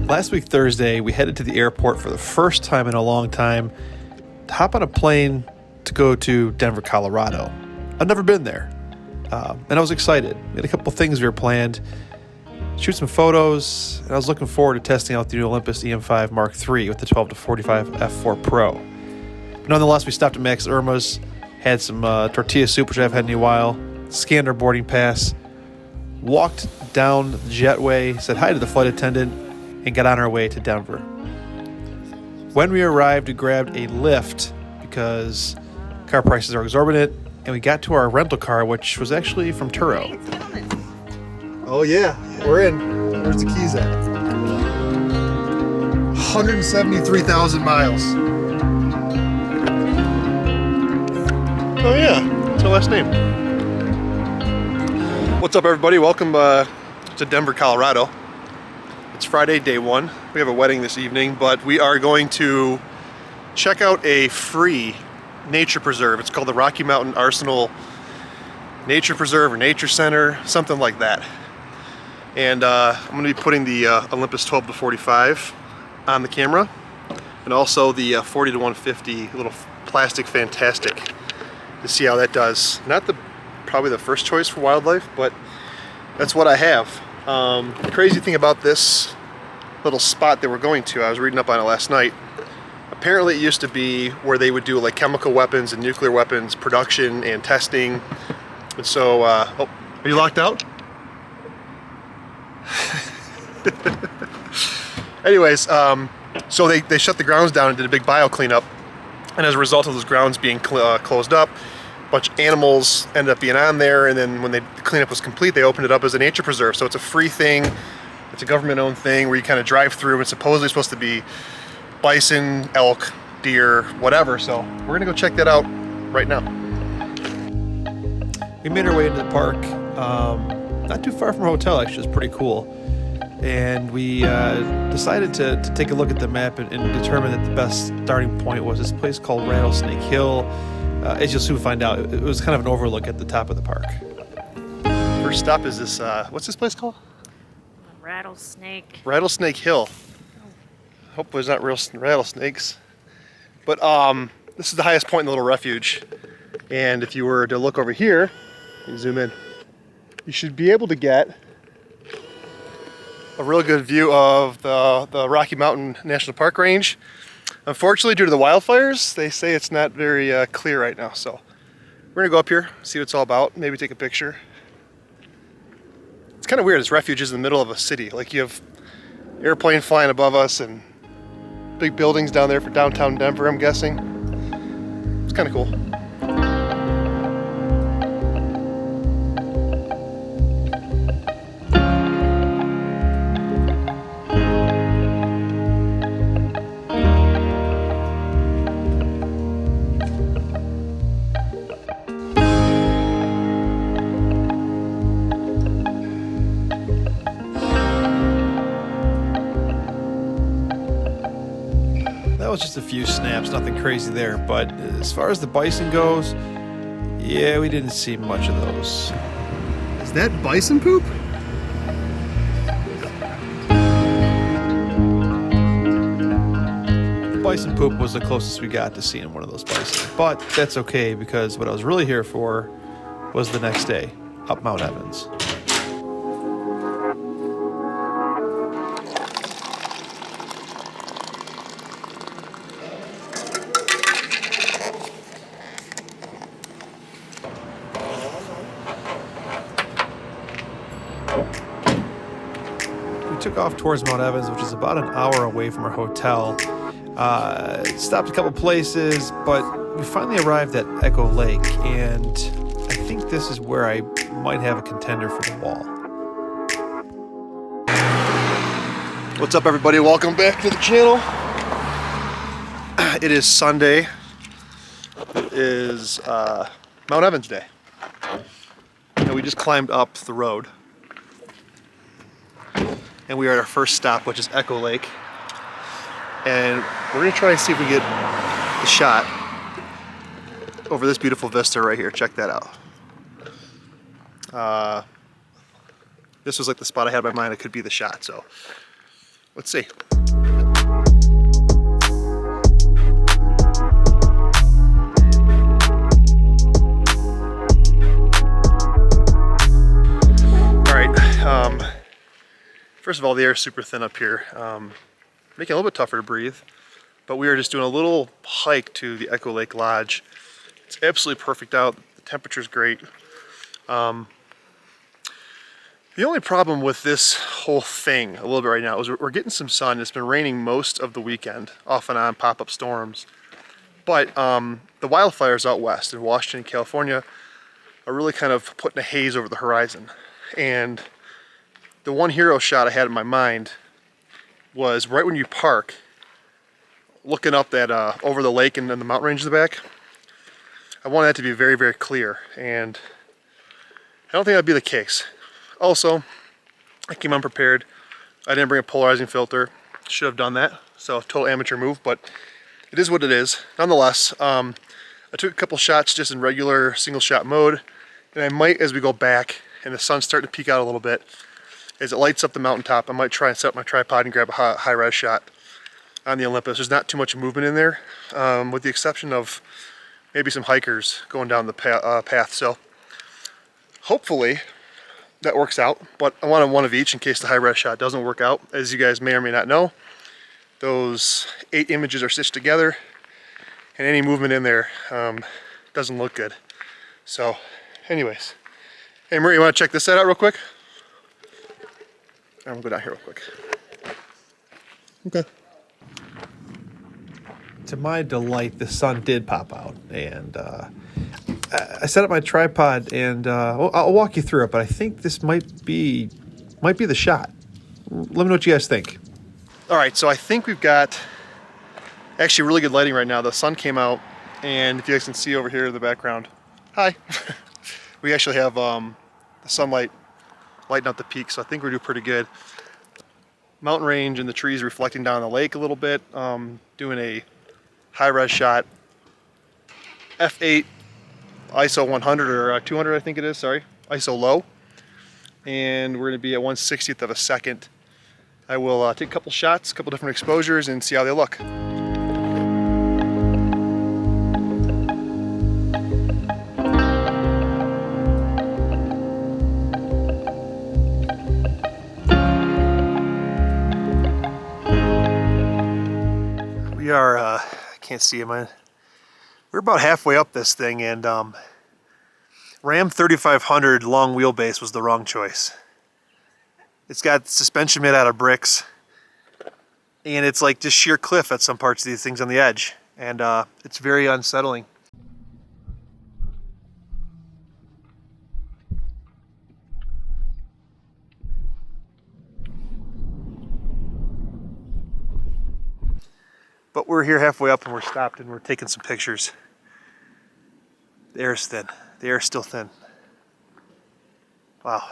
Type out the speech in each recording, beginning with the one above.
Last week, Thursday, we headed to the airport for the first time in a long time to hop on a plane to go to Denver, Colorado. I've never been there, and I was excited. We had a couple things we were planned, shoot some photos, and I was looking forward to testing out the new Olympus EM5 Mark III with the 12-45 f4 Pro. But nonetheless, we stopped at Max Irma's, had some tortilla soup, which I haven't had in a while, scanned our boarding pass, walked down the jetway, said hi to the flight attendant, and got on our way to Denver. When we arrived, we grabbed a Lyft because car prices are exorbitant, and we got to our rental car, which was actually from Turo. Oh yeah, we're in. Where's the keys at? 173,000 miles. Oh yeah, that's our last name. What's up everybody? Welcome to Denver, Colorado. It's Friday, day one. We have a wedding this evening, but we are going to check out a free nature preserve. It's called the Rocky Mountain Arsenal Nature Preserve or Nature Center, something like that. And I'm going to be putting the Olympus 12-45 on the camera, and also the 40-150 little plastic Fantastic to see how that does. Not probably the first choice for wildlife, but that's what I have. The crazy thing about this little spot that we're going to, I was reading up on it last night. Apparently it used to be where they would do like chemical weapons and nuclear weapons production and testing. And so, oh, are you locked out? Anyways, so they shut the grounds down and did a big bio cleanup. And as a result of those grounds being closed up, a bunch of animals ended up being on there, and then when the cleanup was complete, they opened it up as a nature preserve. So it's a free thing, it's a government-owned thing where you kind of drive through, and it's supposedly supposed to be bison, elk, deer, whatever. So we're gonna go check that out right now. We made our way into the park, not too far from our hotel, actually. It's pretty cool. And we decided to take a look at the map and determine that the best starting point was this place called Rattlesnake Hill. As you'll soon find out, it was kind of an overlook at the top of the park. First stop is this, what's this place called? Rattlesnake. Rattlesnake Hill. Hopefully there's not real rattlesnakes. But this is the highest point in the little refuge. And if you were to look over here, you zoom in, you should be able to get a real good view of the Rocky Mountain National Park range. Unfortunately, due to the wildfires, they say it's not very clear right now. So we're gonna go up here, see what it's all about, maybe take a picture. It's kind of weird, this refuge is in the middle of a city. Like you have airplane flying above us and big buildings down there for downtown Denver, I'm guessing. It's kind of cool. That was just a few snaps, nothing crazy there. But as far as the bison goes, yeah, we didn't see much of those. Is that bison poop? The bison poop was the closest we got to seeing one of those bison. But that's okay, because what I was really here for was the next day, up Mount Evans. We took off towards Mount Evans, which is about an hour away from our hotel. Stopped a couple places, but we finally arrived at Echo Lake, and I think this is where I might have a contender for the wall. What's up everybody, welcome back to the channel. It is Sunday. It is Mount Evans Day. And we just climbed up the road. And we are at our first stop, which is Echo Lake. And we're gonna try and see if we get the shot over this beautiful vista right here. Check that out. This was like the spot I had in my mind. It could be the shot. So Let's see. All right. First of all, the air is super thin up here, making it a little bit tougher to breathe. But we are just doing a little hike to the Echo Lake Lodge. It's absolutely perfect out. The temperature's great. The only problem with this whole thing a little bit right now is we're getting some sun. It's been raining most of the weekend, off and on, pop-up storms. But the wildfires out west in Washington, California are really kind of putting a haze over the horizon. And the one hero shot I had in my mind was right when you park, looking up that over the lake and then the mountain range in the back. I want that to be very, very clear, and I don't think that'd be the case. Also, I came unprepared. I didn't bring a polarizing filter. Should have done that. So total amateur move, but it is what it is. Nonetheless, I took a couple shots just in regular single shot mode, and I might, as we go back and the sun's starting to peek out a little bit, as it lights up the mountaintop, I might try and set up my tripod and grab a high res shot on the Olympus. There's not too much movement in there, with the exception of maybe some hikers going down the path. So hopefully that works out, but I wanted one of each in case the high res shot doesn't work out. As you guys may or may not know, those 8 images are stitched together, and any movement in there doesn't look good. So anyways, hey Marie, you want to check this set out real quick? I'm gonna go down here real quick. Okay. To my delight, the sun did pop out, and I set up my tripod, and I'll walk you through it. But I think this might be the shot. Let me know what you guys think. All right, so I think we've got actually really good lighting right now. The sun came out, and if you guys can see over here in the background, hi. We actually have the sunlight lighting up the peak, so I think we're doing pretty good. Mountain range and the trees reflecting down the lake a little bit. Doing a high-res shot, f8 ISO 100 or 200, I think it is, sorry, ISO low. And we're gonna be at 1/60th of a second. I will take a couple shots, a couple different exposures, and see how they look. We are, I can't see him. We're about halfway up this thing, and Ram 3500 long wheelbase was the wrong choice. It's got suspension made out of bricks, and it's like just sheer cliff at some parts of these things on the edge, and it's very unsettling. But we're here halfway up and we're stopped and we're taking some pictures. The air is thin. The air is still thin. Wow.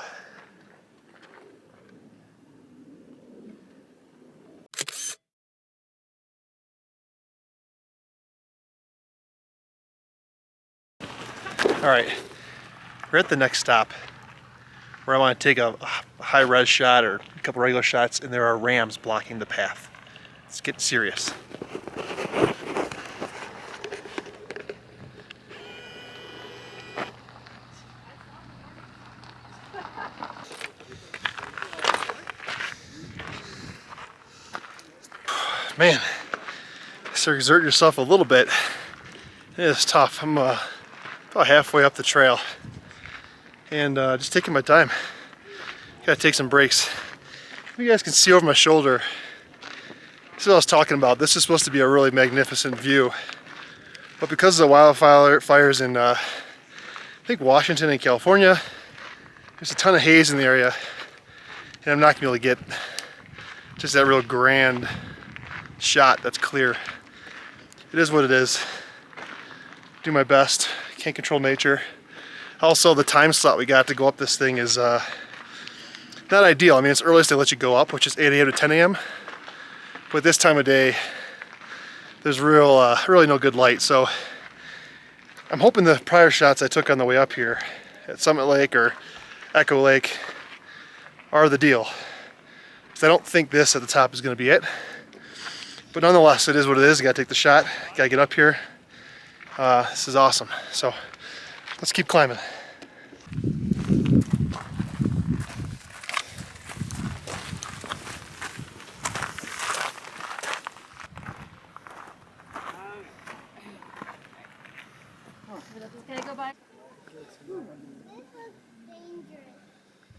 All right, we're at the next stop where I want to take a high res shot or a couple regular shots, and there are rams blocking the path. It's getting serious. Man, so exert yourself a little bit. It is tough. I'm about halfway up the trail and just taking my time. Gotta take some breaks. You guys can see over my shoulder. This is what I was talking about. This is supposed to be a really magnificent view, but because of the wildfires in I think Washington and California, there's a ton of haze in the area, and I'm not gonna be able to get just that real grand shot that's clear. It is what it is. Do my best. Can't control nature. Also, the time slot we got to go up this thing is not ideal. I mean, it's earliest they let you go up, which is 8 a.m. to 10 a.m. But this time of day, there's really no good light. So I'm hoping the prior shots I took on the way up here at Summit Lake or Echo Lake are the deal. because I don't think this at the top is going to be it. But nonetheless, it is what it is. You got to take the shot. Got to get up here. This is awesome. So let's keep climbing.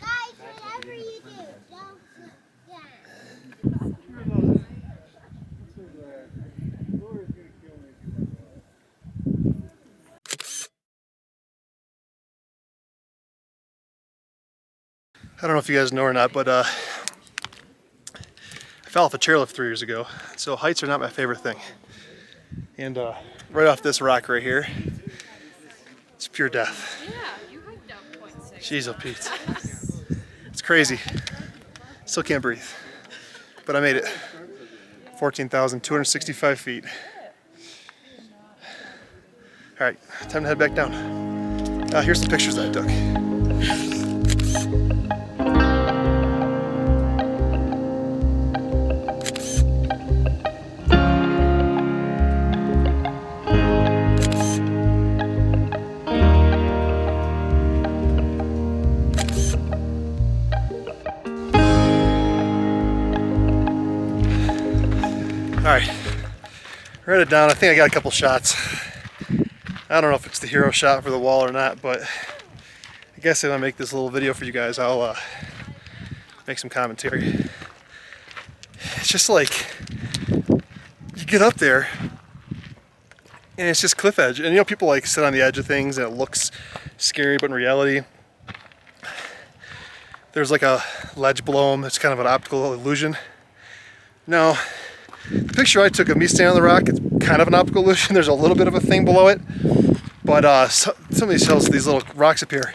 Guys, whatever you do, don't sit down. I don't know if you guys know or not, but I fell off a chairlift 3 years ago. So heights are not my favorite thing. And right off this rock right here, it's pure death. Yeah, you hiked up 0.6. Jeez, oh Pete. It's crazy. Still can't breathe. But I made it. 14,265 feet. All right, time to head back down. Here's some pictures that I took. All right, we're headed down. I think I got a couple shots. I don't know if it's the hero shot for the wall or not, but I guess if I make this little video for you guys, I'll make some commentary. It's just like, you get up there and it's just cliff edge. And you know, people like sit on the edge of things and it looks scary, but in reality, there's like a ledge below them. It's kind of an optical illusion. No. The picture I took of me standing on the rock, it's kind of an optical illusion. There's a little bit of a thing below it. But some of these hills, these little rocks up here,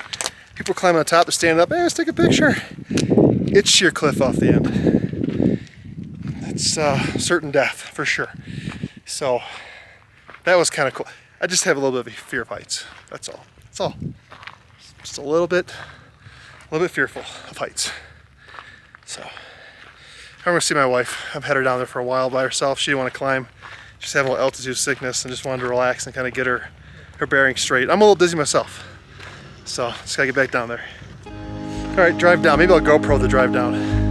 people climb on the top, they're standing up, hey, let's take a picture. It's sheer cliff off the end. It's certain death, for sure. So that was kind of cool. I just have a little bit of a fear of heights. That's all. That's all. Just a little bit fearful of heights. So I'm gonna see my wife. I've had her down there for a while by herself. She didn't want to climb. She's having a little altitude sickness and just wanted to relax and kind of get her bearings straight. I'm a little dizzy myself, so just gotta get back down there. All right, drive down. Maybe I'll GoPro the drive down.